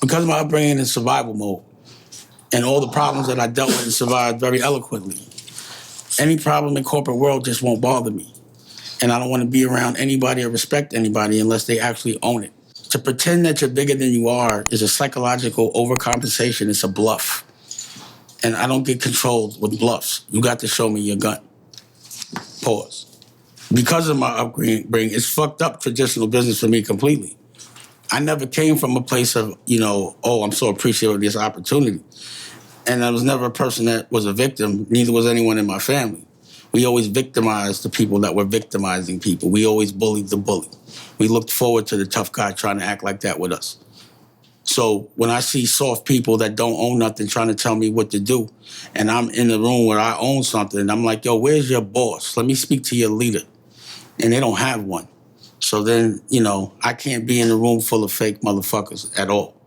Because of my upbringing in survival mode and all the problems that I dealt with and survived very eloquently, any problem in corporate world just won't bother me. And I don't want to be around anybody or respect anybody unless they actually own it. To pretend that you're bigger than you are is a psychological overcompensation. It's a bluff. And I don't get controlled with bluffs. You got to show me your gun. Pause. Because of my upbringing, it's fucked up traditional business for me completely. I never came from a place of, oh, I'm so appreciative of this opportunity. And I was never a person that was a victim, neither was anyone in my family. We always victimized the people that were victimizing people. We always bullied the bully. We looked forward to the tough guy trying to act like that with us. So when I see soft people that don't own nothing trying to tell me what to do, and I'm in the room where I own something, I'm like, yo, where's your boss? Let me speak to your leader. And they don't have one. So then, I can't be in a room full of fake motherfuckers at all.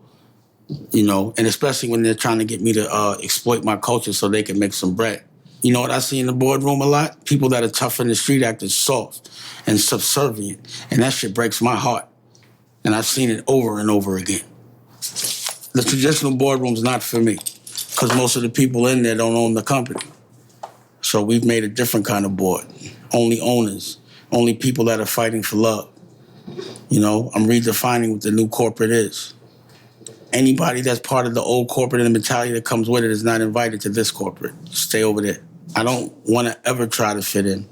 And especially when they're trying to get me to exploit my culture so they can make some bread. You know what I see in the boardroom a lot? People that are tough in the street acting soft and subservient. And that shit breaks my heart. And I've seen it over and over again. The traditional boardroom's not for me because most of the people in there don't own the company. So we've made a different kind of board. Only owners. Only people that are fighting for love. I'm redefining what the new corporate is. Anybody that's part of the old corporate and the mentality that comes with it is not invited to this corporate. Stay over there. I don't want to ever try to fit in.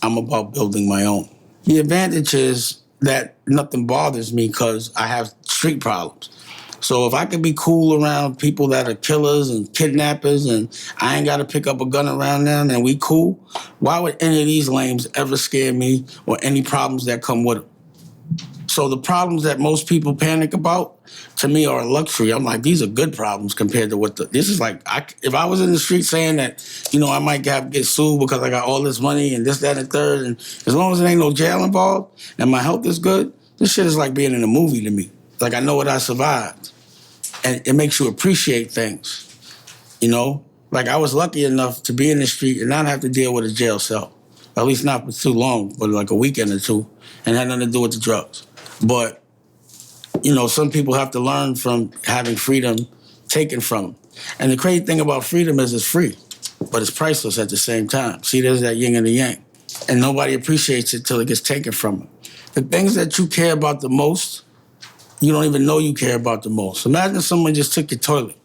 I'm about building my own. The advantage is that nothing bothers me because I have street problems. So if I can be cool around people that are killers and kidnappers and I ain't got to pick up a gun around them and we cool, why would any of these lames ever scare me or any problems that come with them? So the problems that most people panic about, to me, are a luxury. I'm like, these are good problems compared to this is like, if I was in the street saying that, I might get sued because I got all this money and this, that, and third, and as long as there ain't no jail involved and my health is good, this shit is like being in a movie to me. Like, I know what I survived. And it makes you appreciate things, Like, I was lucky enough to be in the street and not have to deal with a jail cell. At least not for too long, but like a weekend or two, and had nothing to do with the drugs. But, some people have to learn from having freedom taken from them. And the crazy thing about freedom is it's free, but it's priceless at the same time. See, there's that yin and the yang. And nobody appreciates it till it gets taken from them. The things that you care about the most, you don't even know you care about the most. Imagine someone just took your toilet.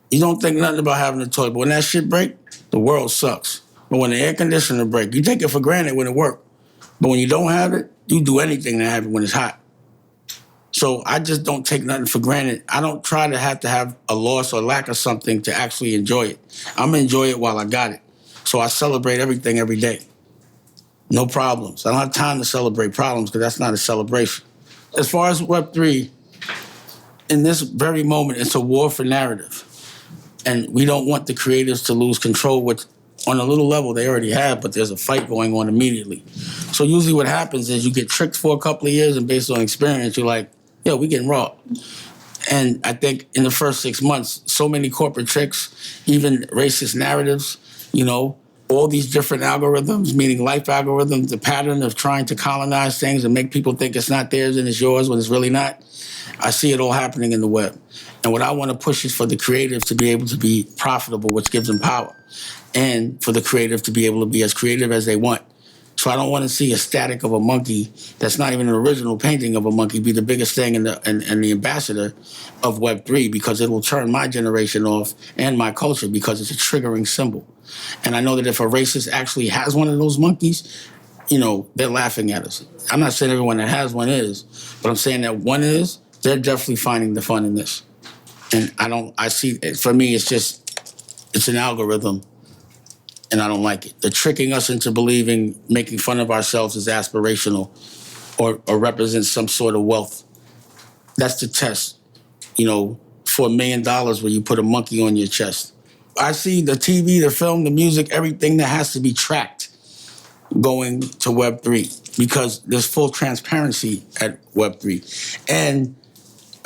You don't think nothing about having a toilet, but when that shit break, the world sucks. But when the air conditioner break, you take it for granted when it works. But when you don't have it, you do anything to have it when it's hot. So I just don't take nothing for granted. I don't try to have a loss or lack of something to actually enjoy it. I'm gonna enjoy it while I got it. So I celebrate everything every day. No problems. I don't have time to celebrate problems because that's not a celebration. As far as Web3, in this very moment, it's a war for narrative. And we don't want the creatives to lose control, which on a little level they already have, but there's a fight going on immediately. So usually what happens is you get tricked for a couple of years and based on experience, you're like, yo, we getting robbed. And I think in the first 6 months, so many corporate tricks, even racist narratives, all these different algorithms, meaning life algorithms, the pattern of trying to colonize things and make people think it's not theirs and it's yours when it's really not. I see it all happening in the web. And what I want to push is for the creative to be able to be profitable, which gives them power, and for the creative to be able to be as creative as they want. So I don't want to see a static of a monkey that's not even an original painting of a monkey be the biggest thing and the ambassador of Web3 because it will turn my generation off and my culture because it's a triggering symbol. And I know that if a racist actually has one of those monkeys, they're laughing at us. I'm not saying everyone that has one is, but I'm saying that one is, they're definitely finding the fun in this. And for me, it's an algorithm. And I don't like it. They're tricking us into believing making fun of ourselves is aspirational or represents some sort of wealth. That's the test, for $1 million where you put a monkey on your chest. I see the TV, the film, the music, everything that has to be tracked going to Web3 because there's full transparency at Web3. And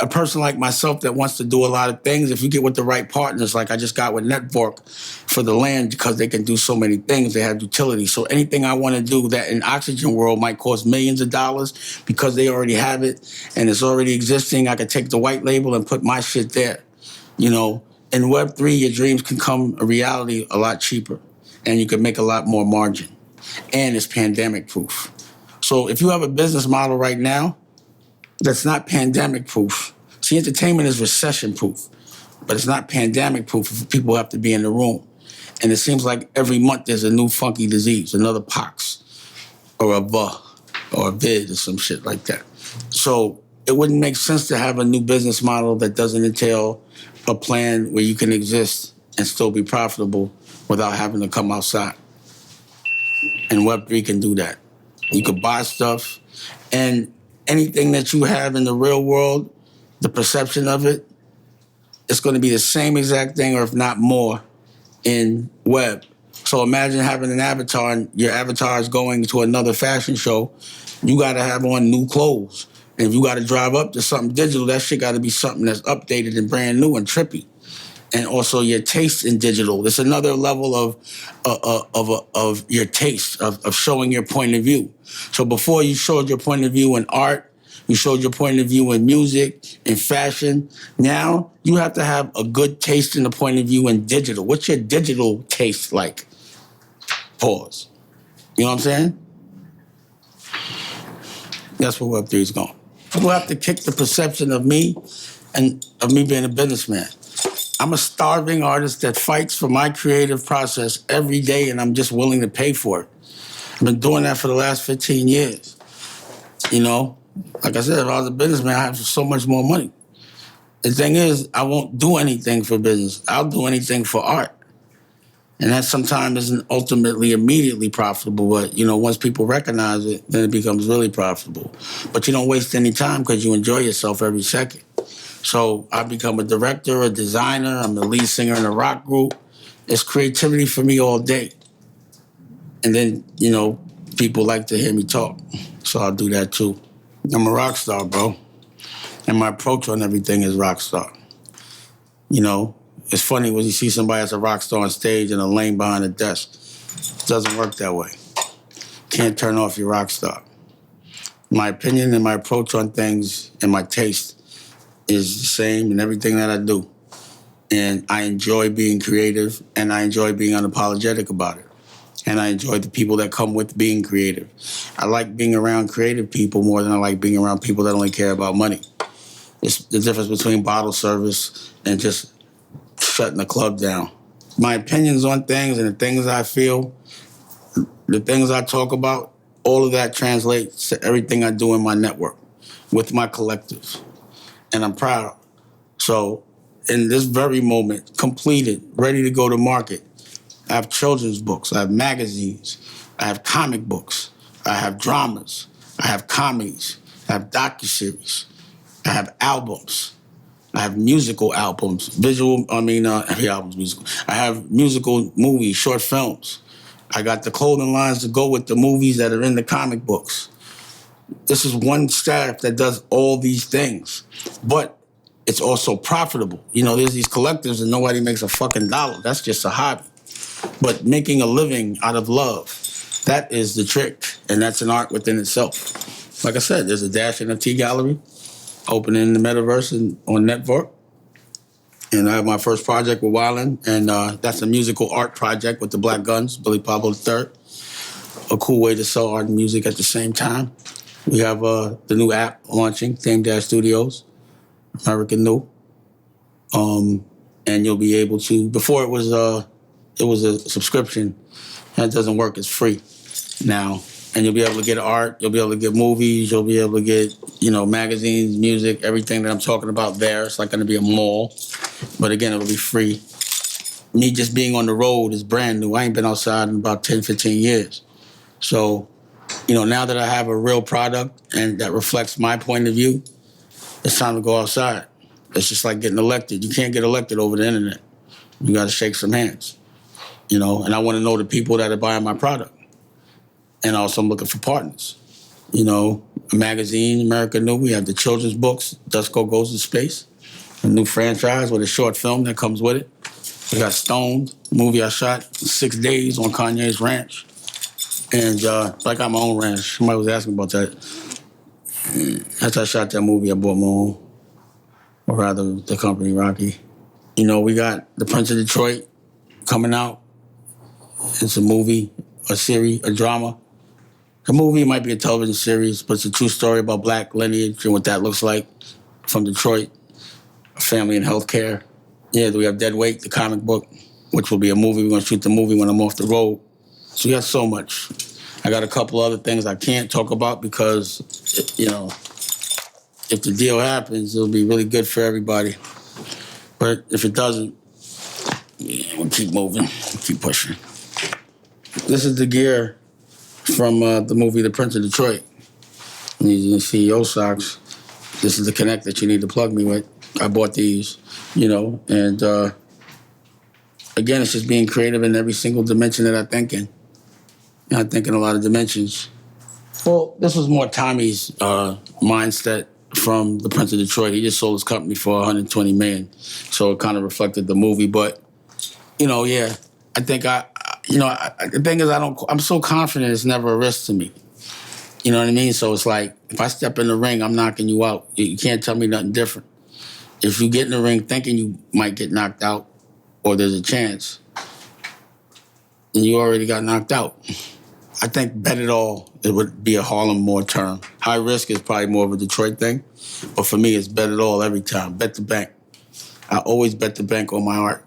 a person like myself that wants to do a lot of things, if you get with the right partners, like I just got with Network for the land, because they can do so many things, they have utility. So anything I want to do that in Oxygen world might cost millions of dollars, because they already have it and it's already existing, I could take the white label and put my shit there. You know, in Web3, your dreams can come a reality a lot cheaper, and you can make a lot more margin. And it's pandemic proof. So if you have a business model right now that's not pandemic proof, see, entertainment is recession proof, but it's not pandemic proof if people have to be in the room. And it seems like every month there's a new funky disease, another pox, or a vid, or some shit like that. So it wouldn't make sense to have a new business model that doesn't entail a plan where you can exist and still be profitable without having to come outside. And Web3 can do that. You could buy stuff, and anything that you have in the real world, the perception of it, it's going to be the same exact thing, or if not more, in web. So imagine having an avatar, and your avatar is going to another fashion show. You got to have on new clothes. And if you got to drive up to something digital, that shit got to be something that's updated and brand new and trippy. And also your taste in digital. There's another level of your taste, of showing your point of view. So before you showed your point of view in art, you showed your point of view in music, in fashion. Now you have to have a good taste in the point of view in digital. What's your digital taste like? Pause. You know what I'm saying? That's where Web3 is going. People have to kick the perception of me and of me being a businessman. I'm a starving artist that fights for my creative process every day, and I'm just willing to pay for it. I've been doing that for the last 15 years. You know, like I said, if I was a businessman, I have so much more money. The thing is, I won't do anything for business. I'll do anything for art. And that sometimes isn't ultimately immediately profitable, but, you know, once people recognize it, then it becomes really profitable. But you don't waste any time because you enjoy yourself every second. So I become a director, a designer, I'm the lead singer in a rock group. It's creativity for me all day. And then, you know, people like to hear me talk, so I'll do that too. I'm a rock star, bro. And my approach on everything is rock star. You know, it's funny when you see somebody that's a rock star on stage and a lame behind a desk. It doesn't work that way. Can't turn off your rock star. My opinion and my approach on things and my taste is the same in everything that I do. And I enjoy being creative, and I enjoy being unapologetic about it. And I enjoy the people that come with being creative. I like being around creative people more than I like being around people that only care about money. It's the difference between bottle service and just shutting the club down. My opinions on things and the things I feel, the things I talk about, all of that translates to everything I do in my network with my collective. And I'm proud. So in this very moment, completed, ready to go to market, I have children's books, I have magazines, I have comic books, I have dramas, I have comedies, I have docuseries, I have albums, I have musical albums, every album's musical. I have musical movies, short films. I got the clothing lines to go with the movies that are in the comic books. This is one staff that does all these things, but it's also profitable. You know, there's these collectives and nobody makes a fucking dollar. That's just a hobby. But making a living out of love, that is the trick, and that's an art within itself. Like I said, there's a Dash NFT gallery opening in the metaverse and on Network. And I have my first project with Wildin', and that's a musical art project with the Black Guns, Billy Pablo III. A cool way to sell art and music at the same time. We have the new app launching, Theme Dash Studios, American New. And you'll be able to, before it was a subscription. That doesn't work, it's free now. And you'll be able to get art, you'll be able to get movies, you'll be able to get, you know, magazines, music, everything that I'm talking about there. It's like gonna be a mall. But again, it'll be free. Me just being on the road is brand new. I ain't been outside in about 10, 15 years. So, you know, now that I have a real product and that reflects my point of view, it's time to go outside. It's just like getting elected. You can't get elected over the internet. You gotta shake some hands, you know, and I wanna know the people that are buying my product. And also I'm looking for partners. You know, a magazine, America New. We have the children's books, Dusko Goes to Space, a new franchise with a short film that comes with it. We got Stoned, a movie I shot in 6 days on Kanye's ranch. And I got my own ranch. Somebody was asking about that. After I shot that movie, I bought my own, or rather the company, Rocky. You know, we got The Prince of Detroit coming out. It's a movie, a series, a drama. The movie might be a television series, but it's a true story about black lineage and what that looks like from Detroit, family and healthcare. Yeah, we have Dead Weight, the comic book, which will be a movie. We're going to shoot the movie when I'm off the road. So we got so much. I got a couple other things I can't talk about because, you know, if the deal happens, it'll be really good for everybody. But if it doesn't, yeah, we'll keep moving, keep pushing. This is the gear from the movie The Prince of Detroit. These are the CEO socks. This is the connect that you need to plug me with. I bought these, you know, and again, it's just being creative in every single dimension that I think in. You know, I think in a lot of dimensions. Well, this was more Tommy's mindset from The Prince of Detroit. He just sold his company for $120 million, so it kind of reflected the movie. But, you know, yeah, I think the thing is, I'm so confident it's never a risk to me. You know what I mean? So it's like, if I step in the ring, I'm knocking you out. You can't tell me nothing different. If you get in the ring thinking you might get knocked out or there's a chance, then you already got knocked out. I think bet it all, it would be a Harlem more term. High risk is probably more of a Detroit thing, but for me, it's bet it all every time. Bet the bank. I always bet the bank on my art.